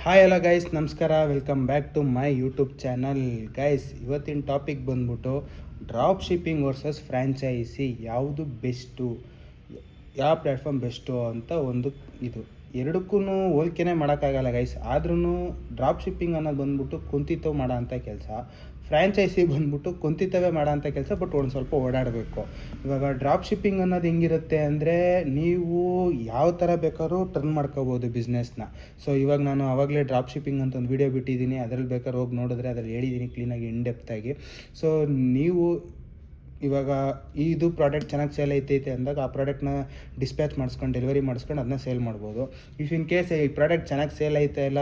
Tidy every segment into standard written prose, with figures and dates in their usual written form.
Hi hello guys, ನಮಸ್ಕಾರ. Welcome back to my YouTube channel. Guys, ಇವತ್ತಿನ topic ಬಂದ್ಬಿಟ್ಟು drop shipping versus franchise ಯಾವುದು best, ಯಾವ platform best ಅಂತ ಒಂದು ಇದು ಎರಡಕ್ಕೂ ಹೋಲಿಕೆನೇ ಮಾಡೋಕ್ಕಾಗಲ್ಲ ಗೈಸ್. ಆದ್ರೂ ಡ್ರಾಪ್ ಶಿಪ್ಪಿಂಗ್ ಅನ್ನೋದು ಬಂದ್ಬಿಟ್ಟು ಕುಂತಿತವು ಮಾಡೋ ಅಂಥ ಕೆಲಸ, ಫ್ರ್ಯಾಂಚೈಸಿ ಬಂದ್ಬಿಟ್ಟು ಕುಂತಿತವೇ ಮಾಡೋ ಅಂಥ ಕೆಲಸ, ಬಟ್ ಒಂದು ಸ್ವಲ್ಪ ಓಡಾಡಬೇಕು. ಇವಾಗ ಡ್ರಾಪ್ ಶಿಪ್ಪಿಂಗ್ ಅನ್ನೋದು ಹೆಂಗಿರುತ್ತೆ ಅಂದರೆ, ನೀವು ಯಾವ ಥರ ಬೇಕಾದ್ರೂ ಟರ್ನ್ ಮಾಡ್ಕೋಬೋದು ಬಿಸ್ನೆಸ್ನ. ಸೊ ಇವಾಗ ನಾನು ಆವಾಗಲೇ ಡ್ರಾಪ್ ಶಿಪ್ಪಿಂಗ್ ಅಂತ ಒಂದು ವೀಡಿಯೋ ಬಿಟ್ಟಿದ್ದೀನಿ, ಅದ್ರಲ್ಲಿ ಬೇಕಾದ್ರೆ ಹೋಗಿ ನೋಡಿದ್ರೆ ಅದ್ರಲ್ಲಿ ಹೇಳಿದ್ದೀನಿ ಕ್ಲೀನಾಗಿ, ಇನ್ ಡೆಪ್ತಾಗಿ. ಸೊ ನೀವು ಇವಾಗ ಇದು ಪ್ರಾಡಕ್ಟ್ ಚೆನ್ನಾಗಿ ಸೇಲ್ ಐತೈತೆ ಅಂದಾಗ ಆ ಪ್ರಾಡಕ್ಟ್ನ ಡಿಸ್ಪ್ಯಾಚ್ ಮಾಡಿಸ್ಕೊಂಡು ಡೆಲಿವರಿ ಮಾಡಿಸ್ಕೊಂಡು ಅದನ್ನ ಸೇಲ್ ಮಾಡ್ಬೋದು. ಇಫ್ ಇನ್ ಕೇಸ್ ಈ ಪ್ರಾಡಕ್ಟ್ ಚೆನ್ನಾಗಿ ಸೇಲ್ ಐತೆ ಇಲ್ಲ,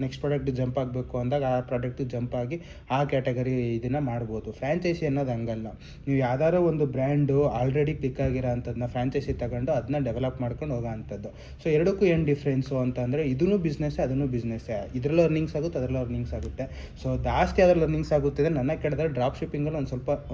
ನೆಕ್ಸ್ಟ್ ಪ್ರಾಡಕ್ಟ್ ಜಂಪ್ ಆಗಬೇಕು ಅಂದಾಗ ಆ ಪ್ರಾಡಕ್ಟ್ ಜಂಪ್ ಆಗಿ ಆ ಕ್ಯಾಟಗರಿ ಇದನ್ನು ಮಾಡ್ಬೋದು. ಫ್ರ್ಯಾಂಚೈಸಿ ಅನ್ನೋದು ಹಂಗಲ್ಲ. ನೀವು ಯಾವ್ದಾದ್ರು ಒಂದು ಬ್ರ್ಯಾಂಡು ಆಲ್ರೆಡಿ ಕ್ಲಿಕ್ ಆಗಿರೋ ಅಂಥದ್ದನ್ನ ಫ್ರ್ಯಾಂಚೈಸಿ ತಗೊಂಡು ಅದನ್ನ ಡೆವಲಪ್ ಮಾಡ್ಕೊಂಡು ಹೋಗೋ ಅಂಥದ್ದು. ಸೊ ಎರಡಕ್ಕೂ ಏನು ಡಿಫ್ರೆನ್ಸು ಅಂತಂದರೆ, ಇದೂ ಬಿಸ್ನೆಸ್ಸೇ ಅದನ್ನು ಬಿಸ್ನೆಸ್ಸೇ. ಇದರಲ್ಲಿ ಅರ್ನಿಂಗ್ಸ್ ಆಗುತ್ತೆ, ಅದರಲ್ಲಿ ಅರ್ನಿಂಗ್ಸ್ ಆಗುತ್ತೆ. ಸೊ ಜಾಸ್ತಿ ಅದರಲ್ಲಿ ಅರ್ನಿಂಗ್ಸ್ ಆಗುತ್ತೆ ಅಂದರೆ, ನನ್ನ ಕೇಳಿದ್ರೆ ಡ್ರಾಪ್ ಶಿಪ್ಪಿಂಗಲ್ಲಿ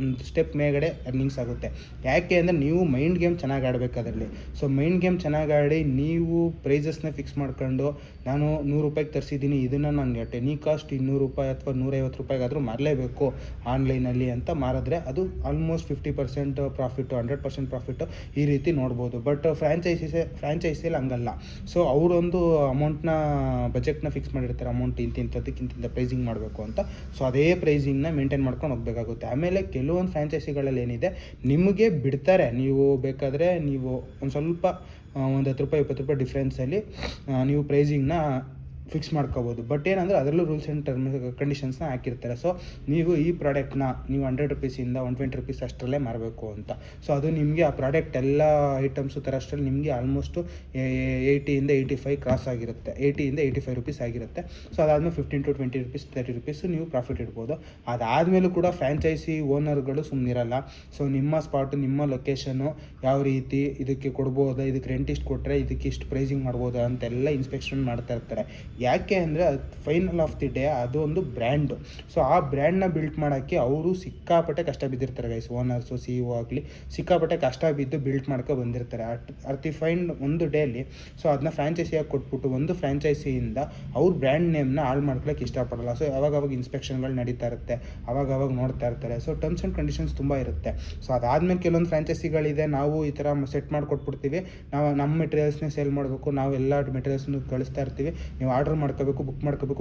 ಒಂದು ಸ್ಟೆಪ್ ಮೇಗಡೆ ಅರ್ನಿಂಗ್ಸ್ ಆಗುತ್ತೆ. ಯಾಕೆ ಅಂದರೆ ನೀವು ಮೈಂಡ್ ಗೇಮ್ ಚೆನ್ನಾಗಿ ಆಡಬೇಕು ಅದರಲ್ಲಿ. ಸೊ ಮೈಂಡ್ ಗೇಮ್ ಚೆನ್ನಾಗಿ ಆಡಿ ನೀವು ಪ್ರೈಸಸ್ನ ಫಿಕ್ಸ್ ಮಾಡ್ಕೊಂಡು, ನಾನು 100 ರೂಪಾಯಿಗೆ ತರಿಸಿದ್ದೀನಿ, ಇದನ್ನು ನನಗೆ ಟೆನಿ ಕಾಸ್ಟ್ 200 ರೂಪಾಯಿ ಅಥವಾ 150 ರೂಪಾಯಿಗಾದರೂ ಮಾರಲೇಬೇಕು ಆನ್ಲೈನಲ್ಲಿ ಅಂತ ಮಾರಿದ್ರೆ ಅದು ಆಲ್ಮೋಸ್ಟ್ 50% ಪ್ರಾಫಿಟ್ಟು, 100% ಪ್ರಾಫಿಟ್ಟು ಈ ರೀತಿ ನೋಡ್ಬೋದು. ಬಟ್ ಫ್ರ್ಯಾಂಚೈಸಿಯಲ್ಲಿ ಹಂಗಲ್ಲ. ಸೊ ಅವರೊಂದು ಅಮೌಂಟ್ನ ಬಜೆಟ್ನ ಫಿಕ್ಸ್ ಮಾಡಿರ್ತಾರೆ, ಅಮೌಂಟ್ ಇಂತಿಂಥ ಪ್ರೈಸಿಂಗ್ ಮಾಡಬೇಕು ಅಂತ. ಸೊ ಅದೇ ಪ್ರೈಸಿಂಗ್ನ ಮೇಂಟೈನ್ ಮಾಡ್ಕೊಂಡು ಹೋಗಬೇಕಾಗುತ್ತೆ. ಆಮೇಲೆ ಕೆಲವೊಂದು ಫ್ರ್ಯಾಂಚೈಸಿಗಳಲ್ಲಿ ಏನಿದೆ, ನಿಮಗೆ ಬಿಡ್ತಾರೆ, ನೀವು ಬೇಕಾದರೆ ನೀವು ಒಂದು ಸ್ವಲ್ಪ ಒಂದು 10 ರೂಪಾಯಿ 20 ರೂಪಾಯಿ ಡಿಫ್ರೆನ್ಸಲ್ಲಿ ನೀವು ಪ್ರೈಸಿಂಗ್ನ ಫಿಕ್ಸ್ ಮಾಡ್ಕೋಬೋದು. ಬಟ್ ಏನಂದರೆ ಅದರಲ್ಲೂ ರೂಲ್ಸ್ ಆ್ಯಂಡ್ ಟರ್ಮ್ಸ್ ಕಂಡೀಷನ್ಸ್ನ ಹಾಕಿರ್ತಾರೆ. ಸೊ ನೀವು ಈ ಪ್ರಾಡಕ್ಟ್ನ ನೀವು 100 ರೂಪೀಸಿಂದ 120 ರೂಪೀಸ್ ಅಷ್ಟರಲ್ಲೇ ಮಾರಬೇಕು ಅಂತ. ಸೊ ಅದು ನಿಮಗೆ ಆ ಪ್ರಾಡಕ್ಟ್ ಎಲ್ಲ ಐಟಮ್ಸು ತರೋಷ್ಟರಲ್ಲಿ ನಿಮಗೆ ಆಲ್ಮೋಸ್ಟು 80ಇಂದ 85 ಕ್ರಾಸ್ ಆಗಿರುತ್ತೆ, 80ಇಂದ 85 ರೂಪೀಸ್ ಆಗಿರುತ್ತೆ. ಸೊ ಅದಾದಮೇಲೆ 15 to 20 ರೂಪೀಸ್ 30 ರೂಪೀಸು ನೀವು ಪ್ರಾಫಿಟ್ ಇಡ್ಬೋದು. ಅದಾದಮೇಲೂ ಕೂಡ ಫ್ರ್ಯಾಂಚೈಸಿ ಓನರ್ಗಳು ಸುಮ್ಮನಿರಲ್ಲ. ಸೊ ನಿಮ್ಮ ಸ್ಪಾಟು, ನಿಮ್ಮ ಲೊಕೇಶನು ಯಾವ ರೀತಿ ಇದಕ್ಕೆ ಕೊಡ್ಬೋದಾ, ಇದಕ್ಕೆ ರೆಂಟ್ ಇಷ್ಟು ಕೊಟ್ಟರೆ ಇದಕ್ಕೆ ಇಷ್ಟು ಪ್ರೈಸಿಂಗ್ ಮಾಡ್ಬೋದಾ ಅಂತೆಲ್ಲ ಇನ್ಸ್ಪೆಕ್ಷನ್ ಮಾಡ್ತಾ ಇರ್ತಾರೆ. ಯಾಕೆ ಅಂದರೆ ಅದು ಫೈನಲ್ ಆಫ್ ದಿ ಡೇ ಅದು ಒಂದು ಬ್ರ್ಯಾಂಡು. ಸೊ ಆ ಬ್ರ್ಯಾಂಡ್ನ ಬಿಲ್ಟ್ ಮಾಡೋಕ್ಕೆ ಅವರು ಸಿಕ್ಕಾಪಟ್ಟೆ ಕಷ್ಟ ಬಿದ್ದಿರ್ತಾರೆ ಗೈಸ್. ಓನರ್ಸು, CEO ಆಗಲಿ ಸಿಕ್ಕಾಪಟ್ಟೆ ಕಷ್ಟ ಬಿದ್ದು ಬಿಲ್ಟ್ ಮಾಡ್ಕೊ ಬಂದಿರ್ತಾರೆ. ಅಟ್ ಫೈನ್ ಒಂದು ಡೇಲಿ. ಸೊ ಅದನ್ನ ಫ್ರ್ಯಾಂಚೈಸಿಯಾಗಿ ಕೊಟ್ಬಿಟ್ಟು ಒಂದು ಫ್ರ್ಯಾಂಚೈಸಿಯಿಂದ ಅವ್ರ ಬ್ರ್ಯಾಂಡ್ ನೇಮ್ನ ಹಾಳು ಮಾಡ್ಕೊಳ್ಳೋಕೆ ಇಷ್ಟಪಡಲ್ಲ. ಸೊ ಅವಾಗವಾಗ ಇನ್ಸ್ಪೆಕ್ಷನ್ಗಳು ನಡೀತಾ ಇರುತ್ತೆ, ಅವಾಗವಾಗ ನೋಡ್ತಾ ಇರ್ತಾರೆ. ಸೊ ಟರ್ಮ್ಸ್ ಆ್ಯಂಡ್ ಕಂಡೀಷನ್ಸ್ ತುಂಬ ಇರುತ್ತೆ. ಸೊ ಅದಾದಮೇಲೆ ಕೆಲವೊಂದು ಫ್ರ್ಯಾಂಚೈಸಿಗಳಿದೆ, ನಾವು ಈ ಥರ ಸೆಟ್ ಮಾಡಿಕೊಟ್ಬಿಡ್ತೀವಿ, ನಾವು ನಮ್ಮ ಮೆಟೀರಿಯಲ್ಸ್ನೇ ಸೇಲ್ ಮಾಡಬೇಕು, ನಾವು ಎಲ್ಲ ಮೆಟೀರಿಯಲ್ಸ್ನು ಕಳಿಸ್ತಾ ಇರ್ತೀವಿ, ನೀವು ಆರ್ಡರ್ ಮಾಡ್ಕೋಬೇಕು,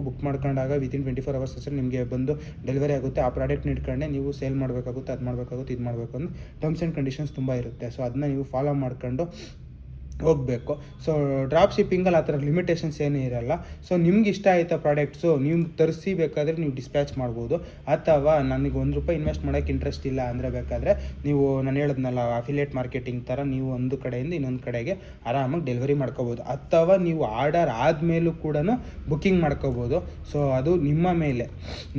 ಬುಕ್ ಮಾಡ್ಕೊಂಡಾಗ ವಿತಿನ್ 24 hours ಅಷ್ಟೇ ನಿಮಗೆ ಬಂದು ಡೆಲಿವರಿ ಆಗುತ್ತೆ. ಆ ಪ್ರಾಡಕ್ಟ್ನ ಇಟ್ಕೊಂಡೆ ನೀವು ಸೇಲ್ ಮಾಡಬೇಕಾಗುತ್ತೆ, ಅದು ಮಾಡಬೇಕಾಗುತ್ತೆ, ಇದು ಮಾಡಬೇಕು ಅಂತ ಟರ್ಮ್ಸ್ ಆ್ಯಂಡ್ ಕಂಡೀಷನ್ಸ್ ತುಂಬ ಇರುತ್ತೆ. ಸೊ ಅದನ್ನ ನೀವು ಫಾಲೋ ಮಾಡ್ಕೊಂಡು ಹೋಗಬೇಕು. ಸೊ ಡ್ರಾಪ್ ಶಿಪ್ಪಿಂಗಲ್ಲಿ ಆ ಥರ ಲಿಮಿಟೇಷನ್ಸ್ ಏನೂ ಇರೋಲ್ಲ. ಸೊ ನಿಮ್ಗೆ ಇಷ್ಟ ಆಯಿತಾ ಪ್ರಾಡಕ್ಟ್ಸು, ನೀವು ತರಿಸಿ ಬೇಕಾದರೆ ನೀವು ಡಿಸ್ಪ್ಯಾಚ್ ಮಾಡ್ಬೋದು. ಅಥವಾ ನನಗೆ ₹1 ಇನ್ವೆಸ್ಟ್ ಮಾಡೋಕ್ಕೆ ಇಂಟ್ರೆಸ್ಟ್ ಇಲ್ಲ ಅಂದರೆ ಬೇಕಾದರೆ ನೀವು, ನಾನು ಹೇಳಿದ್ನಲ್ಲ ಅಫಿಲಿಯೇಟ್ ಮಾರ್ಕೆಟಿಂಗ್ ಥರ, ನೀವು ಒಂದು ಕಡೆಯಿಂದ ಇನ್ನೊಂದು ಕಡೆಗೆ ಆರಾಮಾಗಿ ಡೆಲಿವರಿ ಮಾಡ್ಕೋಬೋದು. ಅಥವಾ ನೀವು ಆರ್ಡರ್ ಆದಮೇಲೂ ಕೂಡ ಬುಕ್ಕಿಂಗ್ ಮಾಡ್ಕೋಬೋದು. ಸೊ ಅದು ನಿಮ್ಮ ಮೇಲೆ,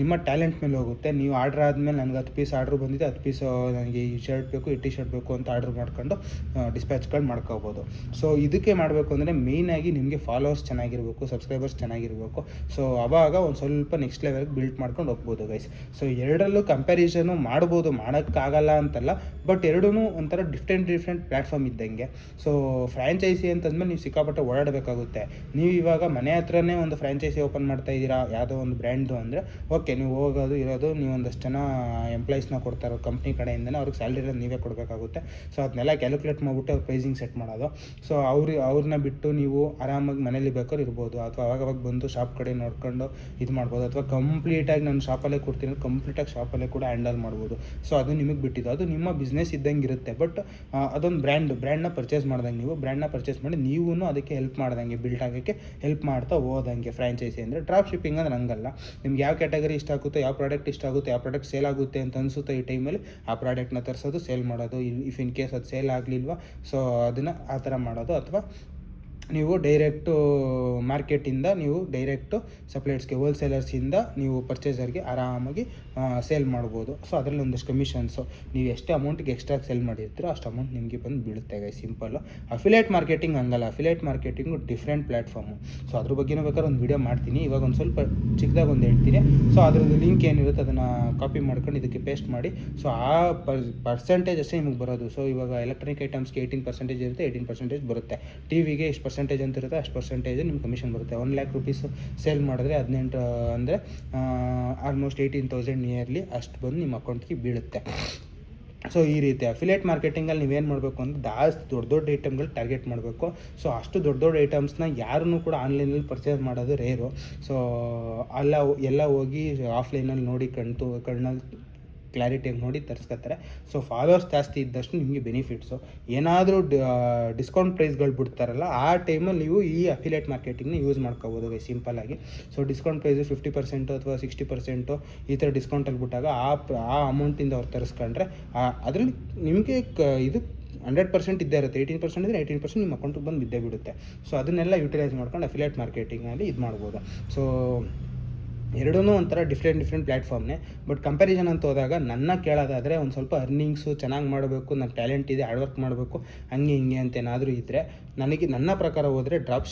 ನಿಮ್ಮ ಟ್ಯಾಲೆಂಟ್ ಮೇಲೆ ಹೋಗುತ್ತೆ. ನೀವು ಆರ್ಡರ್ ಆದಮೇಲೆ ನನಗೆ 10 ಪೀಸ್ ಆರ್ಡ್ರ್ ಬಂದಿದೆ, 10 ಪೀಸ್ ನನಗೆ ಈ ಶರ್ಟ್ ಬೇಕು, ಈ ಟಿ-ಶರ್ಟ್ ಬೇಕು ಅಂತ ಆರ್ಡ್ರ್ ಮಾಡ್ಕೊಂಡು ಡಿಸ್ಪ್ಯಾಚ್ಗಳು ಮಾಡ್ಕೋಬೋದು. ಸೊ ಇದಕ್ಕೆ ಮಾಡಬೇಕು ಅಂದರೆ ಮೇಯ್ನಾಗಿ ನಿಮಗೆ ಫಾಲೋವರ್ಸ್ ಚೆನ್ನಾಗಿರಬೇಕು, ಸಬ್ಸ್ಕ್ರೈಬರ್ಸ್ ಚೆನ್ನಾಗಿರಬೇಕು. ಸೊ ಆವಾಗ ಒಂದು ಸ್ವಲ್ಪ ನೆಕ್ಸ್ಟ್ ಲೆವೆಲ್ಗೆ ಬಿಲ್ಟ್ ಮಾಡ್ಕೊಂಡು ಹೋಗ್ಬೋದು ಗೈಸ್. ಸೊ ಎರಡರಲ್ಲೂ ಕಂಪ್ಯಾರಿಸನು ಮಾಡ್ಬೋದು, ಮಾಡೋಕ್ಕಾಗಲ್ಲ ಅಂತಲ್ಲ, ಬಟ್ ಎರಡೂ ಒಂಥರ ಡಿಫ್ರೆಂಟ್ ಪ್ಲ್ಯಾಟ್ಫಾರ್ಮ್ ಇದ್ದಂಗೆ. ಸೊ ಫ್ರ್ಯಾಂಚೈಸಿ ಅಂತಂದ್ಮೇಲೆ ನೀವು ಸಿಕ್ಕಾಪಟ್ಟೆ ಓಡಾಡಬೇಕಾಗುತ್ತೆ. ನೀವು ಇವಾಗ ಮನೆ ಹತ್ರನೇ ಒಂದು ಫ್ರ್ಯಾಂಚೈಸಿ ಓಪನ್ ಮಾಡ್ತಾ ಇದ್ದೀರಾ ಯಾವುದೋ ಒಂದು ಬ್ರ್ಯಾಂಡ್ದು ಅಂದರೆ ಓಕೆ, ನೀವು ಹೋಗೋದು ಇರೋದು, ನೀವು ಒಂದಷ್ಟು ಜನ ಎಂಪ್ಲಾಯೀಸ್ನ ಕೊಡ್ತಾರೋ ಕಂಪ್ನಿ ಕಡೆಯಿಂದನೇ, ಅವ್ರಿಗೆ ಸ್ಯಾಲ್ರಿ ಇರೋದು ನೀವೇ ಕೊಡಬೇಕಾಗುತ್ತೆ. ಸೊ ಅದನ್ನೆಲ್ಲ ಕ್ಯಾಲ್ಕುಲೇಟ್ ಮಾಡಿಬಿಟ್ಟು ಅವ್ರು ಪ್ರೈಸಿಂಗ್ ಸೆಟ್ ಮಾಡೋದು. ಸೊ ಅವ್ರನ್ನ ಬಿಟ್ಟು ನೀವು ಆರಾಮಾಗಿ ಮನೇಲಿ ಬೇಕಾದ್ರೂ ಇರ್ಬೋದು, ಅಥವಾ ಅವಾಗವಾಗ ಬಂದು ಶಾಪ್ ಕಡೆ ನೋಡ್ಕೊಂಡು ಇದು ಮಾಡ್ಬೋದು. ಅಥವಾ ಕಂಪ್ಲೀಟಾಗಿ ನಾನು ಶಾಪಲ್ಲೇ ಕೊಡ್ತೀನಿ, ಕಂಪ್ಲೀಟಾಗಿ ಶಾಪಲ್ಲೇ ಕೂಡ ಹ್ಯಾಂಡಲ್ ಮಾಡ್ಬೋದು. ಸೊ ಅದು ನಿಮಗೆ ಬಿಟ್ಟಿದ್ದು, ಅದು ನಿಮ್ಮ ಬಿಸ್ನೆಸ್ ಇದ್ದಂಗೆ ಇರುತ್ತೆ. ಬಟ್ ಅದೊಂದು ಬ್ರ್ಯಾಂಡ್ನ ಪರ್ಚೇಸ್ ಮಾಡ್ದಂಗೆ, ನೀವು ಬ್ರ್ಯಾಂಡ್ನ ಪರ್ಚೇಸ್ ಮಾಡಿ ನೀವು ಅದಕ್ಕೆ ಹೆಲ್ಪ್ ಮಾಡ್ದಂಗೆ, ಬಿಲ್ಟ್ ಆಗೋಕ್ಕೆ ಹೆಲ್ಪ್ ಮಾಡ್ತಾ ಹೋದಂಗೆ. ಫ್ರ್ಯಾಂಚೈಸಿ ಅಂದರೆ ಡ್ರಾಪ್ ಶಿಪ್ಪಿಂಗ್ ಅಂದರೆ ಹಂಗಲ್ಲ. ನಿಮ್ಗೆ ಯಾವ ಕ್ಯಾಟಗರಿ ಇಷ್ಟ ಆಗುತ್ತೋ, ಯಾವ ಪ್ರಾಡಕ್ಟ್ ಇಷ್ಟ ಆಗುತ್ತೆ, ಯಾವ ಪ್ರಾಡಕ್ಟ್ ಸೇಲ್ ಆಗುತ್ತೆ ಅಂತ ಅನಿಸುತ್ತೋ ಈ ಟೈಮಲ್ಲಿ ಆ ಪ್ರಾಡಕ್ಟ್ನ ತರಿಸೋದು, ಸೇಲ್ ಮಾಡೋದು. ಇಫ್ ಇನ್ ಕೇಸ್ ಅದು ಸೇಲ್ ಆಗಲಿಲ್ವಾ, ಸೊ ಅದನ್ನು ಆ ಥರ ಮಾಡೋದು. ಅಥವಾ ನೀವು ಡೈರೆಕ್ಟು ಮಾರ್ಕೆಟಿಂದ ನೀವು ಡೈರೆಕ್ಟು ಸಪ್ಲೈಯರ್ಸ್ಗೆ, ಹೋಲ್ಸೇಲರ್ಸಿಂದ ನೀವು ಪರ್ಚೇಸರ್ಗೆ ಆರಾಮಾಗಿ ಸೇಲ್ ಮಾಡ್ಬೋದು. ಸೊ ಅದರಲ್ಲಿ ಒಂದಷ್ಟು ಕಮಿಷನ್ಸು, ನೀವು ಎಷ್ಟು ಅಮೌಂಟಿಗೆ ಎಕ್ಸ್ಟ್ರಾ ಸೇಲ್ ಮಾಡಿರ್ತೀರೋ ಅಷ್ಟು ಅಮೌಂಟ್ ನಿಮಗೆ ಬಂದು ಬೀಳುತ್ತೆ ಗೈ. ಸಿಂಪಲ್ಲು. ಅಫಿಲಿಯೇಟ್ ಮಾರ್ಕೆಟಿಂಗ್ ಹಂಗಲ್ಲ. Affiliate marketing different platform. So ಅದ್ರ ಬಗ್ಗೆನೂ ಬೇಕಾದ್ರೆ ಒಂದು ವೀಡಿಯೋ ಮಾಡ್ತೀನಿ. ಇವಾಗ ಒಂದು ಸ್ವಲ್ಪ ಚಿಕ್ಕದಾಗಿ ಒಂದು ಹೇಳ್ತೀನಿ. ಸೊ ಅದರದ್ದು ಲಿಂಕ್ ಏನಿರುತ್ತೆ ಅದನ್ನು ಕಾಪಿ ಮಾಡ್ಕೊಂಡು ಇದಕ್ಕೆ ಪೇಸ್ಟ್ ಮಾಡಿ. ಸೊ ಆ ಪರ್ಸೆಂಟೇಜ್ ಅಷ್ಟೇ ನಿಮಗೆ ಬರೋದು. ಸೊ ಇವಾಗ ಎಲೆಕ್ಟ್ರಾನಿಕ್ ಐಟಮ್ಸ್ಗೆ 18% ಇರುತ್ತೆ, 18% ಬರುತ್ತೆ. ಟಿ ವಿಗೆ ಇಷ್ಟು ಪರ್ಸೆಂಟೇಜ್ ಅಂತ ಇರುತ್ತೆ, ಅಷ್ಟು ಪರ್ಸೆಂಟೇಜ್ ನಿಮ್ಮ ಕಮಿಷನ್ ಬರುತ್ತೆ. 1,00,000 ರೂಪೀಸ್ ಸೇಲ್ ಮಾಡಿದ್ರೆ 18 ಅಂದರೆ ಆಲ್ಮೋಸ್ಟ್ 18,000 ನಿಯರ್ಲಿ ಅಷ್ಟು ಬಂದು ನಿಮ್ಮ ಅಕೌಂಟ್ಗೆ ಬೀಳುತ್ತೆ. ಸೊ ಈ ರೀತಿ ಅಫಿಲಿಯೇಟ್ ಮಾರ್ಕೆಟಿಂಗಲ್ಲಿ ನೀವೇನು ಮಾಡಬೇಕು ಅಂದರೆ ಜಾಸ್ತಿ ದೊಡ್ಡ ಐಟಮ್ಗಳು ಟಾರ್ಗೆಟ್ ಮಾಡಬೇಕು. ಸೊ ಅಷ್ಟು ದೊಡ್ಡ ಐಟಮ್ಸ್ನ ಯಾರೂ ಕೂಡ ಆನ್ಲೈನಲ್ಲಿ ಪರ್ಚೇಸ್ ಮಾಡೋದು ರೇರು. ಸೊ ಎಲ್ಲ ಹೋಗಿ ಆಫ್ಲೈನಲ್ಲಿ ನೋಡಿ ಕಣ್ಣಲ್ಲಿ ಕ್ಲಾರಿಟಿಯಾಗಿ ನೋಡಿ ತರಿಸ್ಕೊತಾರೆ. ಸೊ ಫಾಲೋವರ್ಸ್ ಜಾಸ್ತಿ ಇದ್ದಷ್ಟು ನಿಮಗೆ ಬೆನಿಫಿಟ್ಸು. ಏನಾದರೂ ಡಿಸ್ಕೌಂಟ್ ಪ್ರೈಸ್ಗಳು ಬಿಡ್ತಾರಲ್ಲ ಆ ಟೈಮಲ್ಲಿ ನೀವು ಈ ಅಫಿಲಿಯೇಟ್ ಮಾರ್ಕೆಟಿಂಗ್ನ ಯೂಸ್ ಮಾಡ್ಕೋಬೋದು ಸಿಂಪಲ್ಲಾಗಿ. ಸೊ ಡಿಸ್ಕೌಂಟ್ ಪ್ರೈಸು 50% ಅಥವಾ 60% ಈ ಥರ ಡಿಸ್ಕೌಂಟಲ್ಲಿ ಬಿಟ್ಟಾಗ ಆ ಅಮೌಂಟಿಂದ ಅವ್ರು ತರಿಸ್ಕೊಂಡ್ರೆ ಅದರಲ್ಲಿ ನಿಮಗೆ ಇದು 100% ಇದ್ದೇ ಇರುತ್ತೆ. 18% ಇದ್ದರೆ 18% ನಿಮ್ಮ ಅಕೌಂಟಿಗೆ ಬಂದು ಬಿದ್ದೇ ಬಿಡುತ್ತೆ. ಸೊ ಅದನ್ನೆಲ್ಲ ಯುಟಿಲೈಸ್ ಮಾಡ್ಕೊಂಡು ಅಫಿಲಿಯೇಟ್ ಮಾರ್ಕೆಟಿಂಗಲ್ಲಿ ಇದು ಮಾಡ್ಬೋದು. ಸೊ ಎರಡೂ ಒಂಥರ ಡಿಫ್ರೆಂಟ್ ಪ್ಲ್ಯಾಟ್ಫಾರ್ಮ್ನೇ. ಬಟ್ ಕಂಪ್ಯಾರಿಸನ್ ಅಂತ ಹೋದಾಗ ನನ್ನ ಕೇಳೋದಾದರೆ ಒಂದು ಸ್ವಲ್ಪ ಅರ್ನಿಂಗ್ಸು ಚೆನ್ನಾಗಿ ಮಾಡಬೇಕು, ನನ್ನ ಟ್ಯಾಲೆಂಟ್ ಇದೆ, ಹಾರ್ಡ್ ವರ್ಕ್ ಮಾಡಬೇಕು, ಹಂಗೆ ಹಿಂಗೆ ಅಂತ ಏನಾದರೂ ಇದ್ದರೆ ನನ್ನ ಪ್ರಕಾರ ಹೋದರೆ ಡ್ರಾಪ್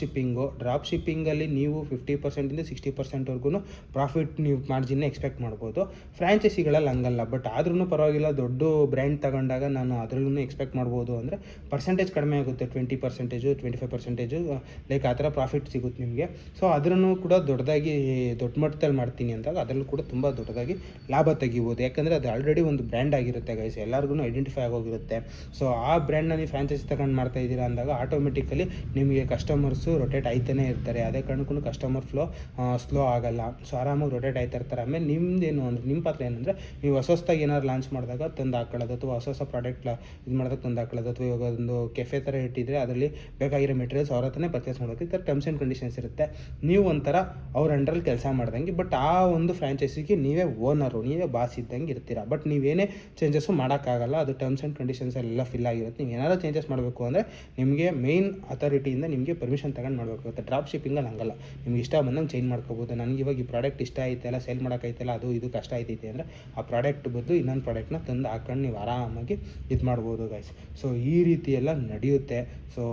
ಶಿಪ್ಪಿಂಗಲ್ಲಿ ನೀವು 50%ಇಂದ 60%ವರೆಗೂ ಪ್ರಾಫಿಟ್ ನೀವು ಮಾರ್ಜಿನ್ನ ಎಕ್ಸ್ಪೆಕ್ಟ್ ಮಾಡ್ಬೋದು. ಫ್ರ್ಯಾಂಚೈಸಿಗಳಲ್ಲಿ ಹಂಗಲ್ಲ. ಬಟ್ ಆದ್ರೂ ಪರವಾಗಿಲ್ಲ, ದೊಡ್ಡ ಬ್ರ್ಯಾಂಡ್ ತಗೊಂಡಾಗ ನಾನು ಅದರಲ್ಲೂ ಎಕ್ಸ್ಪೆಕ್ಟ್ ಮಾಡ್ಬೋದು ಅಂದರೆ ಪರ್ಸೆಂಟೇಜ್ ಕಡಿಮೆ ಆಗುತ್ತೆ, 20%, 25% ಲೈಕ್ ಆ ಥರ ಪ್ರಾಫಿಟ್ ಸಿಗುತ್ತೆ ನಿಮಗೆ. ಸೊ ಅದನ್ನು ಕೂಡ ದೊಡ್ಡ ಮಟ್ಟದಲ್ಲಿ ಮಾಡ್ತೀನಿ ಅಂದಾಗ ಅದರಲ್ಲೂ ಕೂಡ ತುಂಬ ದೊಡ್ಡದಾಗಿ ಲಾಭ ತೆಗಿಬೋದು. ಯಾಕಂದರೆ ಅದು ಆಲ್ರೆಡಿ ಒಂದು ಬ್ರ್ಯಾಂಡ್ ಆಗಿರುತ್ತೆ ಗೈಸ್, ಎಲ್ಲರಿಗೂ ಐಡೆಂಟಿಫೈ ಆಗೋಗಿರುತ್ತೆ. ಸೊ ಆ ಬ್ರ್ಯಾಂಡ್ನ ನೀವು ಫ್ರಾಂಚೈಸಿ ತಗೊಂಡು ಮಾಡ್ತಾ ಇದ್ದೀರಾ ಅಂದಾಗ ಆಟೋಮೆಟಿಕಲಿ ನಿಮಗೆ ಕಸ್ಟಮರ್ಸು ರೊಟೇಟ್ ಆಯ್ತಾನೆ ಇರ್ತಾರೆ. ಅದೇ ಕಾರಣಕ್ಕೂ ಕಸ್ಟಮರ್ ಫ್ಲೋ ಸ್ಲೋ ಆಗಲ್ಲ. ಸೊ ಆರಾಮಾಗಿ ರೊಟೇಟ್ ಆಯ್ತಾ ಇರ್ತಾರೆ. ಆಮೇಲೆ ನಿಮ್ಮದೇನು ಅಂದರೆ ನಿಮ್ಮ ಪಾತ್ರ ಏನಂದರೆ ನೀವು ಹೊಸದಾಗಿ ಏನಾದ್ರು ಲಾಂಚ್ ಮಾಡಿದಾಗ ತಂದು ಹಾಕೊಳ್ಳೋದು, ಅಥವಾ ಹೊಸ ಪ್ರಾಡಕ್ಟ್ ಇದು ಮಾಡಿದಾಗ ತಂದು ಹಾಕೊಳ್ಳೋದು, ಅಥವಾ ಇವಾಗ ಒಂದು ಕೆಫೆ ಥರ ಇಟ್ಟಿದ್ರೆ ಅದರಲ್ಲಿ ಬೇಕಾಗಿರೋ ಮೆಟೀರಿಯಲ್ಸ್ ಅವ್ರ ಹತ್ರನೇ ಪರ್ಚೇಸ್ ಮಾಡೋದು. ಈ ಥರ ಟರ್ಮ್ಸ್ ಆ್ಯಂಡ್ ಕಂಡೀಷನ್ಸ್ ಇರುತ್ತೆ. ನೀವು ಒಂಥರ ಅವ್ರ ಅಂಡರಲ್ಲಿ ಕೆಲಸ ಮಾಡ್ದಂಗೆ. ಬಟ್ ಆ ಒಂದು ಫ್ರಾಂಚೈಸಿಗೆ ನೀವೇ ಓನರು, ನೀವೇ ಬಾಸ್ ಇದ್ದಂಗೆ ಇರ್ತೀರ. ಬಟ್ ನೀವೇನೇ ಚೇಂಜಸ್ಸು ಮಾಡೋಕ್ಕಾಗಲ್ಲ, ಅದು ಟರ್ಮ್ಸ್ ಆ್ಯಂಡ್ ಕಂಡೀಷನ್ಸ್ ಎಲ್ಲ ಫಿಲ್ ಆಗಿರುತ್ತೆ. ನೀವು ಏನಾದರೂ ಚೇಂಜಸ್ ಮಾಡಬೇಕು ಅಂದರೆ ನಿಮಗೆ ಮೇಯ್ನ್ ಅಥಾರಿಟಿಯಿಂದ ನಿಮಗೆ ಪರ್ಮಿಷನ್ ತಗೊಂಡು ಮಾಡಬೇಕಾಗುತ್ತೆ. ಡ್ರಾಪ್ ಶಿಪ್ಪಿಂಗಲ್ಲಿ ಹಂಗಲ್ಲ, ನಿಮ್ಗೆ ಇಷ್ಟ ಬಂದಂಗೆ ಚೇಂಜ್ ಮಾಡ್ಕೋಬೋದು. ನನಗೆ ಇವಾಗ ಈ ಪ್ರಾಡಕ್ಟ್ ಇಷ್ಟ ಆಯ್ತಲ್ಲ, ಸೇಲ್ ಮಾಡೋಕ್ಕಾಯ್ತಲ್ಲ, ಅದು ಇದು ಕಷ್ಟ ಆಯ್ತೈತೆ ಅಂದರೆ ಆ ಪ್ರಾಡಕ್ಟ್ ಬದಲು ಇನ್ನೊಂದು ಪ್ರಾಡಕ್ಟ್ನ ತಂದು ಹಾಕೊಂಡು ನೀವು ಆರಾಮಾಗಿ ಇದು ಮಾಡ್ಬೋದು ಗೈಸ್. ಸೊ ಈ ರೀತಿ ಎಲ್ಲ ನಡೆಯುತ್ತೆ. ಸೊ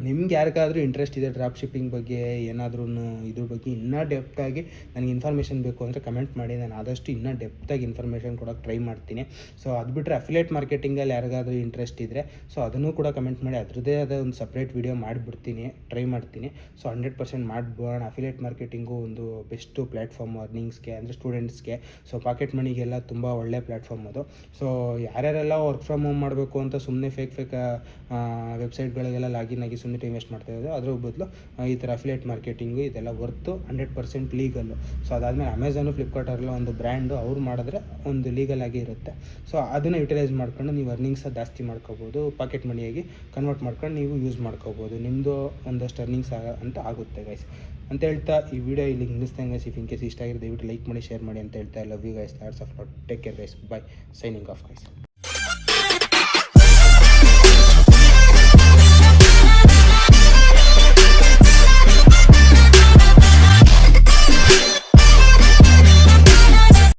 ನಿಮ್ಗೆ ಯಾರಿಗಾದ್ರೂ ಇಂಟ್ರೆಸ್ಟ್ ಇದೆ ಡ್ರಾಪ್ ಶಿಪ್ಪಿಂಗ್ ಬಗ್ಗೆ, ಏನಾದ್ರೂ ಇದ್ರ ಬಗ್ಗೆ ಇನ್ನೂ ಡೆಪ್ತಾಗಿ ನನಗೆ ಇನ್ಫಾರ್ಮೇಷನ್ ಬೇಕು ಅಂದರೆ ಕಮೆಂಟ್ ಮಾಡಿ, ನಾನು ಆದಷ್ಟು ಇನ್ನೂ ಡೆಪ್ತಾಗಿ ಇನ್ಫಾರ್ಮೇಷನ್ ಕೊಡೋಕ್ಕೆ ಟ್ರೈ ಮಾಡ್ತೀನಿ. ಸೊ ಅದು ಬಿಟ್ಟರೆ ಅಫಿಲಿಯೇಟ್ ಮಾರ್ಕೆಟಿಂಗಲ್ಲಿ ಯಾರಿಗಾದ್ರೂ ಇಂಟ್ರೆಸ್ಟ್ ಇದ್ದರೆ ಸೊ ಅದನ್ನು ಕೂಡ ಕಮೆಂಟ್ ಮಾಡಿ, ಅದರದ್ದೇ ಆದ ಒಂದು ಸಪ್ರೇಟ್ ವೀಡಿಯೋ ಮಾಡಿಬಿಡ್ತೀನಿ, ಟ್ರೈ ಮಾಡ್ತೀನಿ. ಸೊ 100% ಮಾಡ್ಬೋಣ. ಅಫಿಲಿಯೇಟ್ ಮಾರ್ಕೆಟಿಂಗು ಒಂದು ಬೆಸ್ಟು ಪ್ಲ್ಯಾಟ್ಫಾರ್ಮ್ ಅರ್ನಿಂಗ್ಸ್ಗೆ, ಅಂದರೆ ಸ್ಟೂಡೆಂಟ್ಸ್ಗೆ. ಸೊ ಪಾಕೆಟ್ ಮನಿಗೆಲ್ಲ ತುಂಬ ಒಳ್ಳೆ ಪ್ಲ್ಯಾಟ್ಫಾರ್ಮ್ ಅದು. ಸೊ ಯಾರ್ಯಾರೆಲ್ಲ ವರ್ಕ್ ಫ್ರಮ್ ಹೋಮ್ ಮಾಡಬೇಕು ಅಂತ ಸುಮ್ಮನೆ ಫೇಕ್ ವೆಬ್ಸೈಟ್ಗಳಿಗೆಲ್ಲ ಲಾಗಿನ್ ಆಗಿ ಸುಮ್ಮನೆ ಟೈಮ್ ವೇಸ್ಟ್ ಮಾಡ್ತಾ ಇರೋದು, ಅದ್ರ ಬದಲು ಈ ಥರ ಅಫಿಲಿಯೇಟ್ ಮಾರ್ಕೆಟಿಂಗು ಇದೆಲ್ಲ ವರ್ತು 100% ಲೀಗಲ್ಲು. ಸೊ ಅದಾದಮೇಲೆ ಅಮೆಝಾನು, ಫ್ಲಿಪ್ಕಾರ್ಟಲ್ಲ ಒಂದು ಬ್ರ್ಯಾಂಡು ಅವ್ರು ಮಾಡಿದ್ರೆ ಒಂದು ಲೀಗಲ್ ಆಗಿ ಇರುತ್ತೆ. ಸೊ ಅದನ್ನು ಯುಟಿಲೈಸ್ ಮಾಡ್ಕೊಂಡು ನೀವು ಅರ್ನಿಂಗ್ಸ ಜಾಸ್ತಿ ಮಾಡ್ಕೋಬೋದು, ಪಾಕೆಟ್ ಮನಿಯಾಗಿ ಕನ್ವರ್ಟ್ ಮಾಡ್ಕೊಂಡು ನೀವು ಯೂಸ್ ಮಾಡ್ಕೋಬೋದು. ನಿಮ್ಮದು ಒಂದಷ್ಟು ಅರ್ನಿಂಗ್ಸ್ ಅಂತ ಆಗುತ್ತೆ ಗೈಸ್ ಅಂತ ಹೇಳ್ತಾ ಈ ವಿಡಿಯೋ ಇಲ್ಲಿ ನಿಲ್ಲಿಸ್ದಂಗೆ ಗೈಸ್. ಇಫ್ ಇನ್ ಕೇಸ್ ಇಷ್ಟ ಆಗಿರೋ ದಯವಿಟ್ಟು ಲೈಕ್ ಮಾಡಿ, ಶೇರ್ ಮಾಡಿ ಅಂತ ಹೇಳ್ತಾ love you guys. Lots of lot. Take care guys. Bye. Signing off guys.